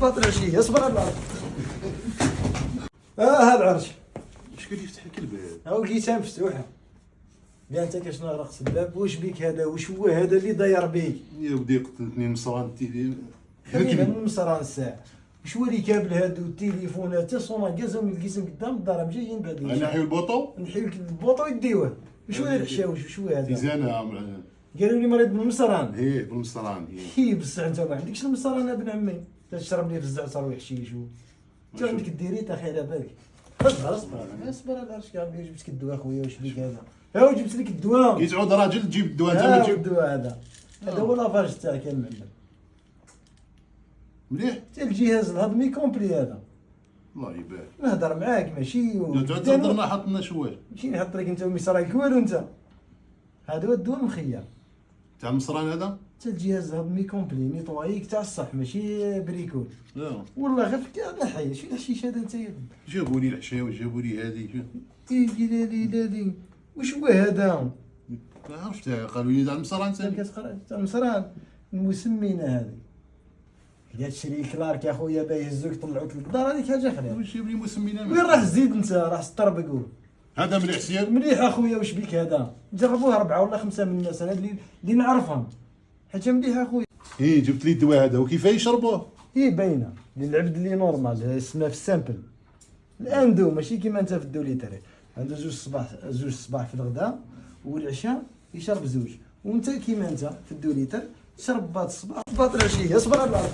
باط العشيه اصبر على العرش. ها العرش شكون اللي يفتح لك الباب؟ هاو لقيتها مفتوحه. بيان انت كاش نغرقت الباب. واش بيك هذا؟ واش هو هذا اللي داير بيك؟ يا ودي قتلتني نصران التيلي. خلينا من المصران الساعه. واش هو اللي كابل هادو التليفونات سونا كازهم لقيتهم قدام الدار جايين بعد انا حيو البوطو نحيو لك البوطو يديوه. واش هو هذا الحشاوش؟ واش هو هذا؟ تيزانه قالوا لي مريض بالمصران. هي بالمصران هي بصح انت ما عندكش المصران ابن عمي. تشرب لي في الزعتر ويحشيش انت عندك الديريت اخي على بالك. اصبر اصبر على العرش كاع جبت لك الدواء خويا. واش بيك هذا؟ ها جبت لك الدواء. كي تعود راجل تجيب الدواء انت ها ما تجيب الدواء هذا هو لافاج تاعك يا المعلم. مليح. حتى الجهاز الهضمي كومبلي هذا. الله يبارك. نهضر معاك ماشي تهضرنا حطنا شويه. ماشي نحط لك انت وميسراك والو انت. هذا هو الدواء المخير تاع المصران هذا؟ حتى الجهاز الهضمي كومبلي نيطوايك تاع الصح ماشي بريكول. والله غير فكر نحي شي الحشيش هذا انت. جابوا لي الحشاوه جابوا لي هذه. تيجي لي واش هو هذا؟ ما عرفت قالوا لي تاع المصران انت كتقرا تاع المصران المسمينه هذه. يا تشري كلارك يا خويا باه يهزوك يطلعوك للدار هذيك حاجه اخرى. واش جاب لي مسمينا؟ وين راه زيد انت راه سطربقوا. هذا مليح سير. مليح اخويا. واش بيك هذا؟ جربوه 4 ولا 5 من الناس انا اللي نعرفهم. حاجه مليحه اخويا. جبت لي الدواء هذا وكيف يشربوه؟ باينه للعبد اللي نورمال اسمها في السامبل. الاندو ماشي كيما انت في الدوليتري. عنده زوج الصباح في الغداء والعشاء يشرب زوج. وانت كيما انت في الدوليتر تشرب باط الصباح باط العشيه. اصبر على العرض.